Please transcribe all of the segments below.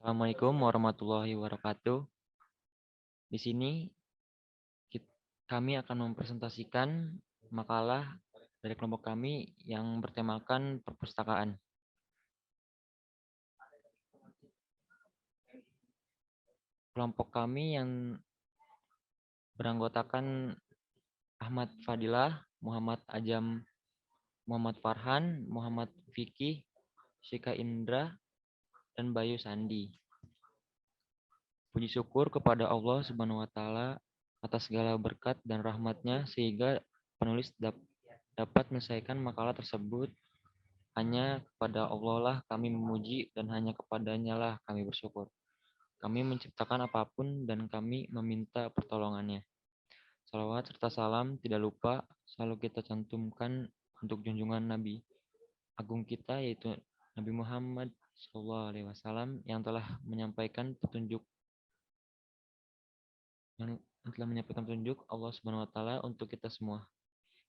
Assalamualaikum warahmatullahi wabarakatuh. Di sini kami akan mempresentasikan makalah dari kelompok kami yang bertemakan perpustakaan. Kelompok kami yang beranggotakan Ahmad Fadilah, Muhammad Ajam, Muhammad Farhan, Muhammad Fikih, Syika Indra, dan Bayu Sandi. Puji syukur kepada Allah Subhanahu wa Ta'ala atas segala berkat dan rahmatnya sehingga penulis dapat menyelesaikan makalah tersebut. Hanya kepada Allah lah kami memuji dan hanya kepadanya lah kami bersyukur. Kami menciptakan apapun dan kami meminta pertolongannya. Salawat serta salam tidak lupa selalu kita cantumkan untuk junjungan Nabi Agung kita yaitu Nabi Muhammad SAW yang telah menyampaikan petunjuk Allah Subhanahu wa Ta'ala untuk kita semua,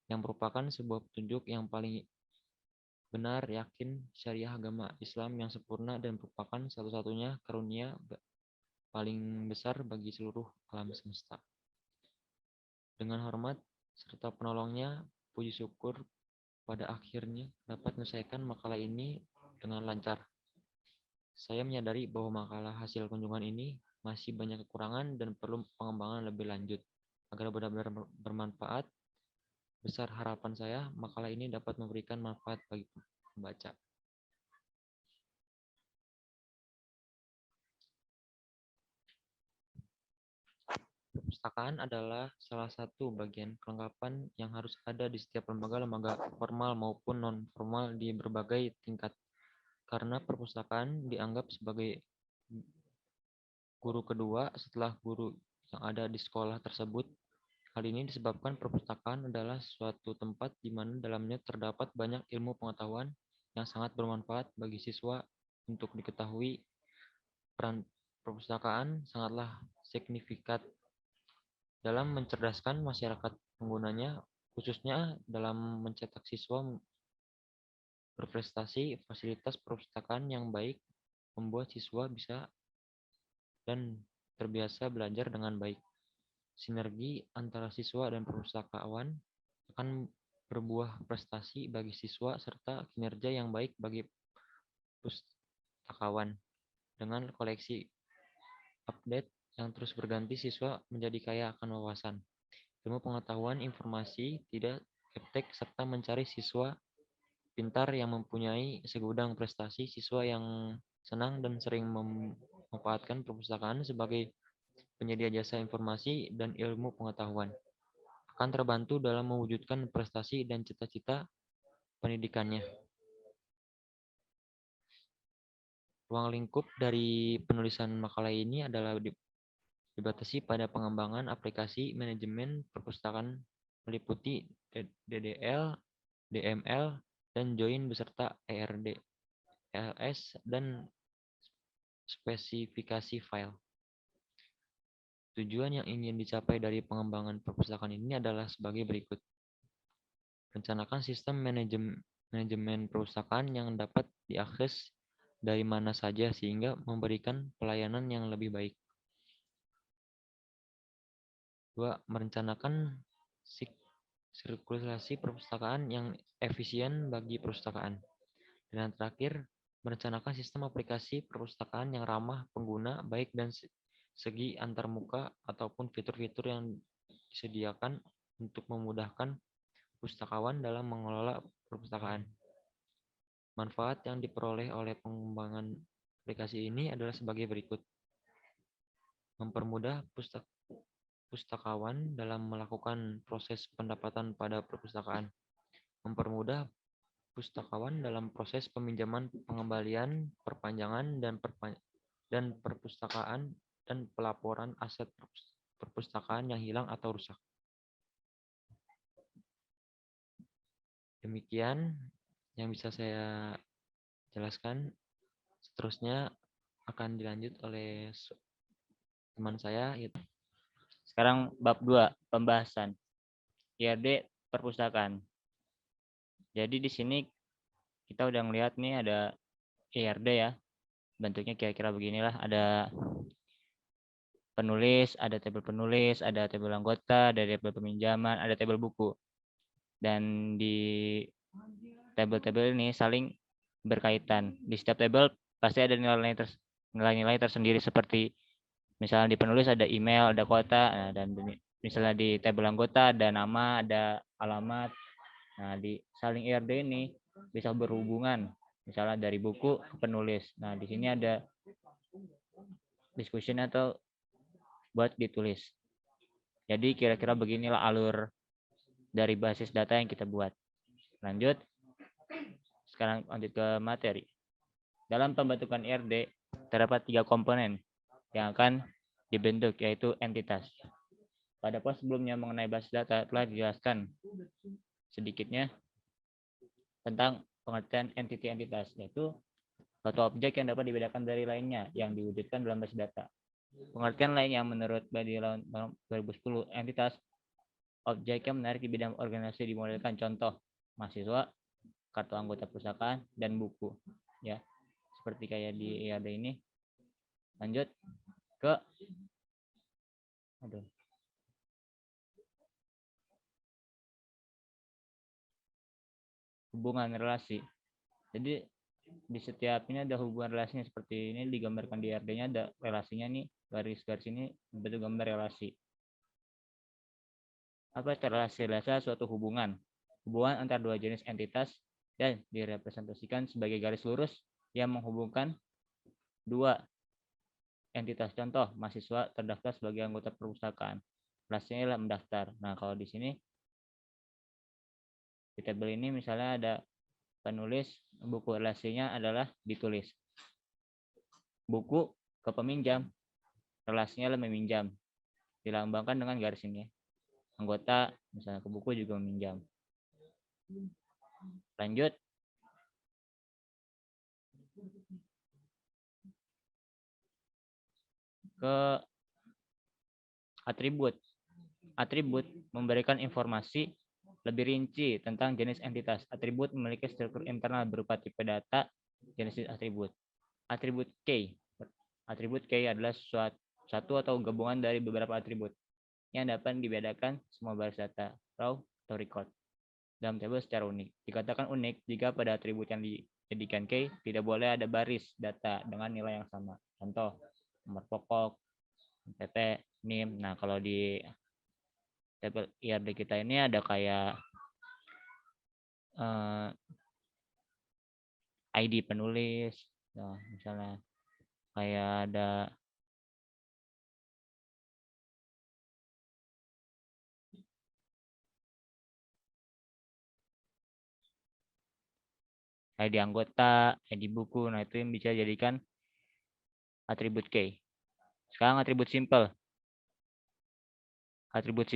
yang merupakan sebuah petunjuk yang paling benar, yakin, syariah agama Islam yang sempurna dan merupakan satu-satunya karunia paling besar bagi seluruh alam semesta. Dengan hormat serta penolongnya, puji syukur pada akhirnya dapat menyelesaikan makalah ini dengan lancar. Saya menyadari bahwa makalah hasil kunjungan ini masih banyak kekurangan dan perlu pengembangan lebih lanjut agar benar-benar bermanfaat. Besar harapan saya makalah ini dapat memberikan manfaat bagi pembaca. Perpustakaan adalah salah satu bagian kelengkapan yang harus ada di setiap lembaga-lembaga formal maupun non-formal di berbagai tingkat. Karena perpustakaan dianggap sebagai guru kedua setelah guru yang ada di sekolah tersebut. Hal ini disebabkan perpustakaan adalah suatu tempat di mana dalamnya terdapat banyak ilmu pengetahuan yang sangat bermanfaat bagi siswa. Untuk diketahui, peran perpustakaan sangatlah signifikan dalam mencerdaskan masyarakat penggunanya, khususnya dalam mencetak siswa berprestasi. Fasilitas perpustakaan yang baik membuat siswa bisa dan terbiasa belajar dengan baik. Sinergi antara siswa dan perpustakaan akan berbuah prestasi bagi siswa serta kinerja yang baik bagi pustakawan. Dengan koleksi update yang terus berganti, siswa menjadi kaya akan wawasan, ilmu pengetahuan, informasi, tidak gaptek, serta mencari siswa pintar yang mempunyai segudang prestasi. Siswa yang senang dan sering memanfaatkan perpustakaan sebagai penyedia jasa informasi dan ilmu pengetahuan akan terbantu dalam mewujudkan prestasi dan cita-cita pendidikannya. Ruang lingkup dari penulisan makalah ini adalah dibatasi pada pengembangan aplikasi manajemen perpustakaan meliputi DDL, DML, dan join beserta ERD, LS, dan spesifikasi file. Tujuan yang ingin dicapai dari pengembangan perpustakaan ini adalah sebagai berikut. Rencanakan sistem manajemen perpustakaan yang dapat diakses dari mana saja sehingga memberikan pelayanan yang lebih baik. 2. Merencanakan sirkulasi perpustakaan yang efisien bagi perpustakaan. Dan terakhir, merencanakan sistem aplikasi perpustakaan yang ramah pengguna baik dan segi antarmuka ataupun fitur-fitur yang disediakan untuk memudahkan pustakawan dalam mengelola perpustakaan. Manfaat yang diperoleh oleh pengembangan aplikasi ini adalah sebagai berikut. Mempermudah pustakawan dalam melakukan proses pendapatan pada perpustakaan. Mempermudah pustakawan dalam proses peminjaman, pengembalian, perpanjangan, dan perpustakaan dan pelaporan aset perpustakaan yang hilang atau rusak. Demikian yang bisa saya jelaskan. Seterusnya akan dilanjut oleh teman saya. Sekarang bab 2, pembahasan. IRD perpustakaan. Jadi di sini kita udah ngelihat nih ada IRD ya. bentuknya kira-kira beginilah. Ada penulis, ada tabel anggota, ada tabel peminjaman, ada tabel buku. Dan di tabel-tabel ini saling berkaitan. Di setiap tabel pasti ada nilai-nilai tersendiri, seperti misalnya di penulis ada email, ada kota, dan misalnya di tabel anggota ada nama, ada alamat. Nah, di saling IRD ini bisa berhubungan, misalnya dari buku ke penulis. Nah, di sini ada discussion atau buat ditulis. Jadi kira-kira beginilah alur dari basis data yang kita buat. Lanjut. Sekarang lanjut ke materi. Dalam pembentukan IRD terdapat 3 komponen yang akan dibentuk, yaitu entitas. Pada pos sebelumnya mengenai basis data telah dijelaskan sedikitnya tentang pengertian entitas, yaitu suatu objek yang dapat dibedakan dari lainnya yang diwujudkan dalam basis data. Pengertian lainnya menurut Badilaun 2010, entitas objek yang menarik di bidang organisasi dimodelkan, contoh mahasiswa, kartu anggota perpustakaan, dan buku. Ya, seperti kayak di IAD ini. Lanjut ke hubungan relasi. Jadi di setiap ini ada hubungan relasinya, seperti ini digambarkan di IRD-nya, ada relasinya nih, garis-garis ini bentuk gambar relasi. Apa relasi? Relasi suatu hubungan antara dua jenis entitas dan direpresentasikan sebagai garis lurus yang menghubungkan dua entitas. Contoh, mahasiswa terdaftar sebagai anggota perpustakaan. Relasinya adalah mendaftar. Nah, kalau di sini di tabel ini misalnya ada penulis, buku, relasinya adalah ditulis. Buku ke peminjam, relasinya adalah meminjam. Dilambangkan dengan garis ini. Anggota misalnya ke buku juga meminjam. Lanjut. Ke atribut. Atribut memberikan informasi lebih rinci tentang jenis entitas. Atribut memiliki struktur internal berupa tipe data, jenis atribut. Atribut key. Atribut key adalah satu atau gabungan dari beberapa atribut yang dapat dibedakan semua baris data, raw atau record, dalam tabel secara unik. Dikatakan unik jika pada atribut yang dijadikan key tidak boleh ada baris data dengan nilai yang sama. Contoh, nomor pokok, PP, NIM. Nah, kalau di tabel IRD kita ini ada kayak ID penulis, nah, misalnya kayak ada ID anggota, ID buku. Nah, itu yang bisa jadikan atribut key. Sekarang atribut simple. Atribut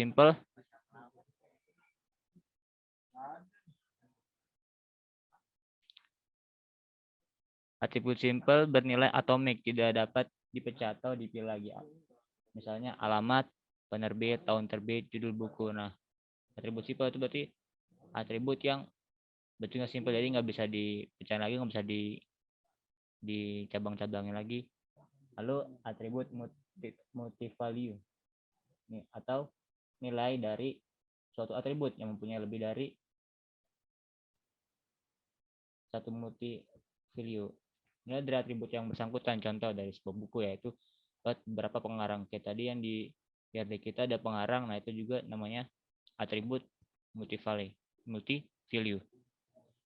simple bernilai atomik, tidak dapat dipecah atau dipilih lagi. Misalnya alamat, penerbit, tahun terbit, judul buku. Nah, atribut simple itu berarti atribut yang bentuknya simple, jadi nggak bisa dipecah lagi, nggak bisa dicabang-cabangin lagi. Lalu atribut multi-value atau nilai dari suatu atribut yang mempunyai lebih dari satu multi-value. Nilai dari atribut yang bersangkutan, contoh dari sebuah buku, yaitu beberapa pengarang. Kayak tadi yang di IRD kita ada pengarang, nah itu juga namanya atribut multi-value.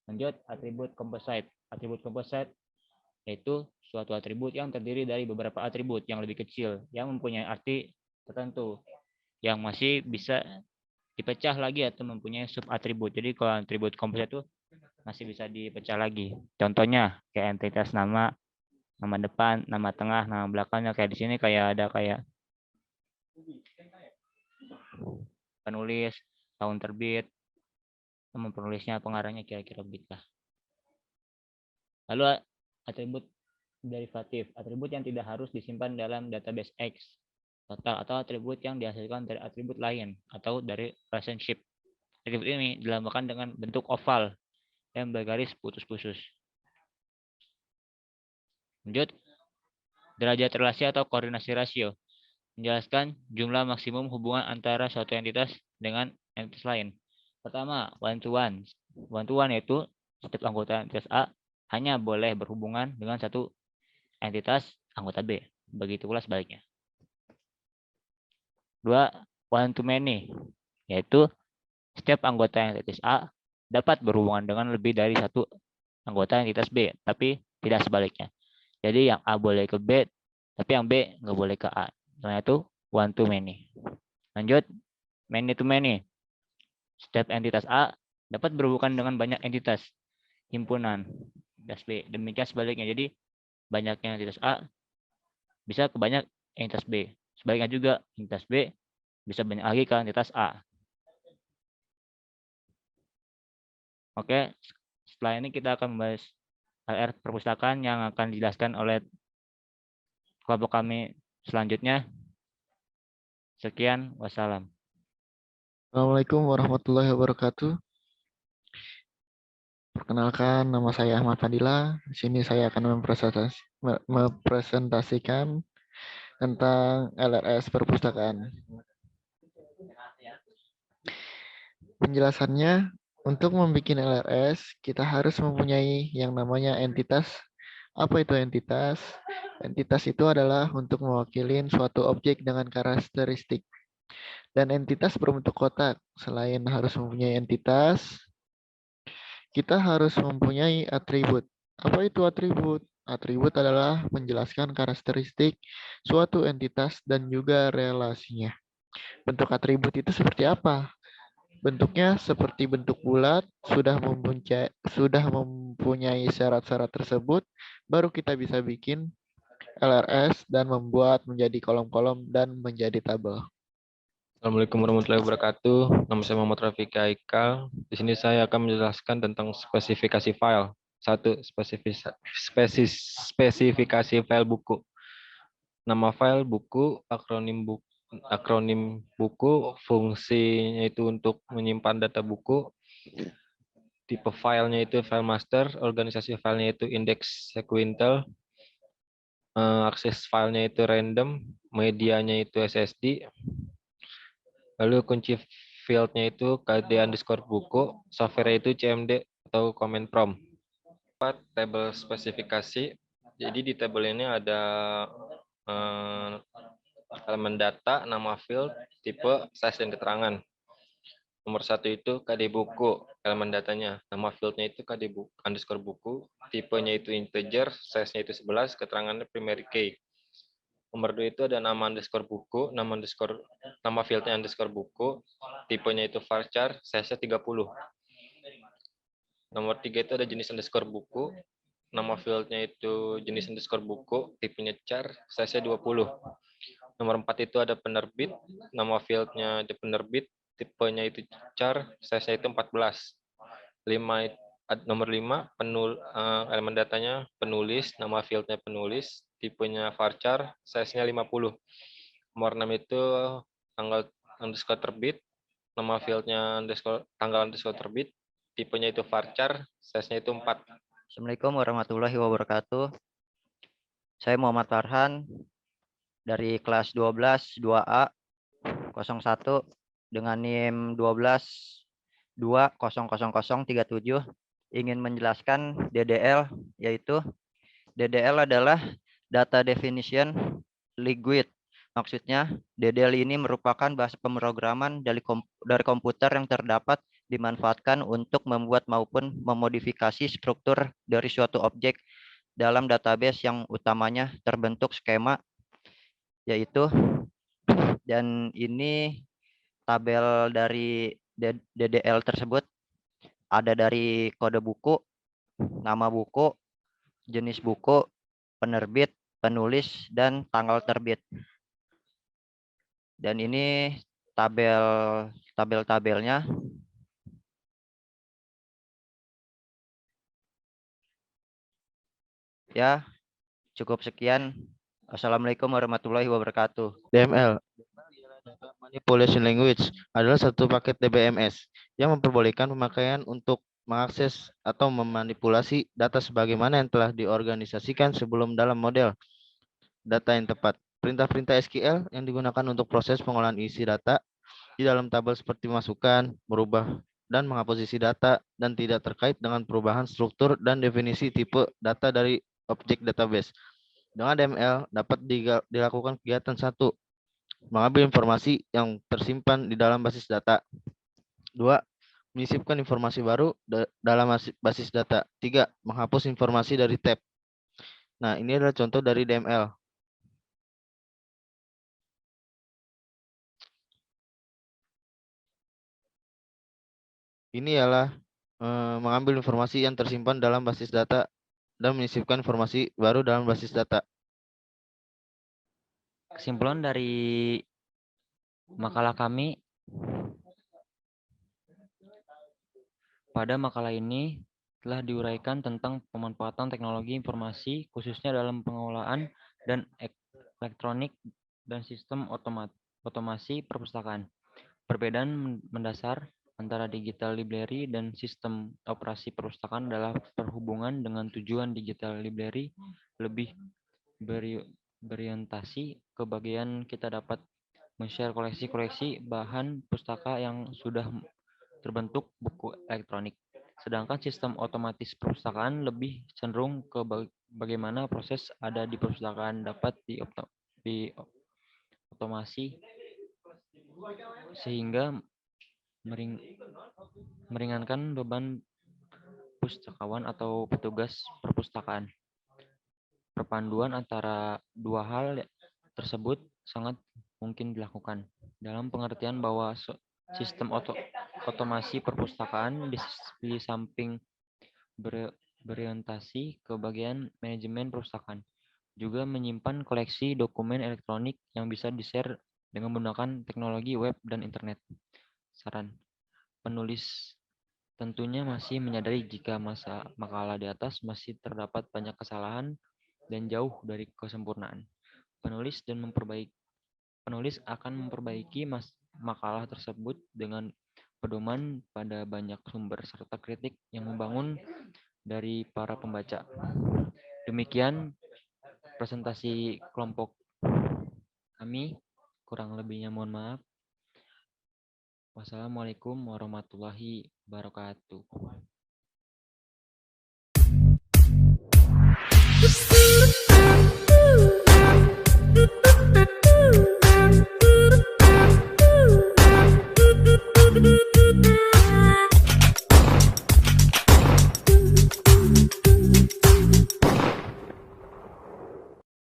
Lanjut, atribut composite. Atribut composite yaitu suatu atribut yang terdiri dari beberapa atribut yang lebih kecil yang mempunyai arti tertentu yang masih bisa dipecah lagi atau mempunyai sub atribut. Jadi kalau atribut composite itu masih bisa dipecah lagi. Contohnya kayak entitas nama depan, nama tengah, nama belakangnya. Kayak di sini kayak ada kayak penulis, tahun terbit, nama penulisnya, pengarangnya, kira-kira begitu. Lalu atribut derivatif, atribut yang tidak harus disimpan dalam database X total atau atribut yang dihasilkan dari atribut lain atau dari relationship. Atribut ini dilambangkan dengan bentuk oval yang bergaris putus-putus. Lanjut, Derajat relasi atau koordinasi rasio. Menjelaskan jumlah maksimum hubungan antara suatu entitas dengan entitas lain. Pertama, one to one. One to one yaitu setiap anggota entitas A hanya boleh berhubungan dengan satu entitas anggota B. Begitu pula sebaliknya. Dua, one to many, yaitu setiap anggota entitas A dapat berhubungan dengan lebih dari satu anggota entitas B, tapi tidak sebaliknya. Jadi yang A boleh ke B, tapi yang B nggak boleh ke A. Karena itu one to many. Lanjut, many to many. Setiap entitas A dapat berhubungan dengan banyak entitas himpunan entitas B. Demikian sebaliknya. Jadi banyaknya entitas A bisa ke banyak entitas B. Sebaliknya juga entitas B bisa banyak lagi ke entitas A. Oke, setelah ini kita akan membahas LR perpustakaan yang akan dijelaskan oleh kelompok kami selanjutnya. Sekian, wassalam. Assalamualaikum warahmatullahi wabarakatuh. Perkenalkan, nama saya Ahmad Fadila. Di sini saya akan mempresentasikan tentang LRS perpustakaan. Penjelasannya, untuk membuat LRS, kita harus mempunyai yang namanya entitas. Apa itu entitas? Entitas itu adalah untuk mewakili suatu objek dengan karakteristik. Dan entitas berbentuk kotak. Selain harus mempunyai entitas, kita harus mempunyai atribut. Apa itu atribut? Atribut adalah menjelaskan karakteristik suatu entitas dan juga relasinya. Bentuk atribut itu seperti apa? Bentuknya seperti bentuk bulat, sudah mempunyai syarat-syarat tersebut, baru kita bisa bikin LRS dan membuat menjadi kolom-kolom dan menjadi tabel. Assalamualaikum warahmatullahi wabarakatuh. Nama saya Muhammad Rafiq Aikal. Di sini saya akan menjelaskan tentang spesifikasi file. Satu, spesifikasi file buku. Nama file buku, akronim buku, fungsinya itu untuk menyimpan data buku. Tipe filenya itu file master, organisasi filenya itu index sequential, akses filenya itu random, medianya itu SSD. Lalu kunci fieldnya itu KD underscore buku, software itu CMD atau command prompt. Table spesifikasi. Jadi di tabel ini ada elemen data, nama field, tipe, size, dan keterangan. Nomor satu itu KD buku, elemen datanya. Nama fieldnya itu KD buku, underscore buku, tipenya itu integer, size-nya itu 11, keterangannya primary key. Nomor 2 itu ada nama underscore buku, nama fieldnya underscore buku, tipenya itu varchar, size-nya 30. Nomor 3 itu ada jenis underscore buku, nama fieldnya itu jenis underscore buku, tipenya char, size-nya 20. Nomor 4 itu ada penerbit, nama fieldnya ada penerbit, tipenya itu char, size-nya itu 14. Nomor 5, elemen datanya penulis, nama fieldnya penulis, tipenya varchar, size-nya 50. Nomor 6 itu tanggal underscore terbit, nama fieldnya tanggal underscore terbit, tipenya itu varchar, size-nya itu 4. Assalamualaikum warahmatullahi wabarakatuh. Saya Muhammad Farhan dari kelas 12 2A 01 dengan NIM 12 2000037 ingin menjelaskan DDL, yaitu DDL adalah Data Definition Language. Maksudnya, DDL ini merupakan bahasa pemrograman dari komputer yang dapat dimanfaatkan untuk membuat maupun memodifikasi struktur dari suatu objek dalam database yang utamanya terbentuk skema, yaitu, dan ini tabel dari DDL tersebut ada dari kode buku, nama buku, jenis buku, penerbit, penulis, dan tanggal terbit. Dan ini tabel-tabelnya. Ya, cukup sekian. Assalamualaikum warahmatullahi wabarakatuh. DML, Manipulation Language, adalah satu paket DBMS yang memperbolehkan pemakaian untuk mengakses atau memanipulasi data sebagaimana yang telah diorganisasikan sebelum dalam model. data yang tepat. Perintah-perintah SQL yang digunakan untuk proses pengolahan isi data di dalam tabel seperti masukkan, merubah, dan menghapus isi data dan tidak terkait dengan perubahan struktur dan definisi tipe data dari objek database. Dengan DML dapat dilakukan kegiatan 1. Mengambil informasi yang tersimpan di dalam basis data. 2. Menyisipkan informasi baru dalam basis data. 3. Menghapus informasi dari tab. Nah, ini adalah contoh dari DML. Ini ialah mengambil informasi yang tersimpan dalam basis data dan menyisipkan informasi baru dalam basis data. Kesimpulan dari makalah kami, pada makalah ini telah diuraikan tentang pemanfaatan teknologi informasi khususnya dalam pengolahan dan elektronik dan sistem otomasi perpustakaan. Perbedaan mendasar antara digital library dan sistem operasi perpustakaan adalah perhubungan dengan tujuan digital library lebih berorientasi ke bagian kita dapat men-share koleksi-koleksi bahan pustaka yang sudah terbentuk buku elektronik. Sedangkan sistem otomatis perpustakaan lebih cenderung ke bagaimana proses ada di perpustakaan dapat diotomasi sehingga meringankan beban pustakawan atau petugas perpustakaan. Perpaduan antara dua hal tersebut sangat mungkin dilakukan dalam pengertian bahwa sistem otomasi perpustakaan di samping berorientasi ke bagian manajemen perpustakaan juga menyimpan koleksi dokumen elektronik yang bisa di-share dengan menggunakan teknologi web dan internet. Saran penulis tentunya masih menyadari jika makalah di atas masih terdapat banyak kesalahan dan jauh dari kesempurnaan. Penulis akan memperbaiki makalah tersebut dengan pedoman pada banyak sumber serta kritik yang membangun dari para pembaca. Demikian presentasi kelompok kami, kurang lebihnya mohon maaf. Wassalamualaikum warahmatullahi wabarakatuh. Thank you.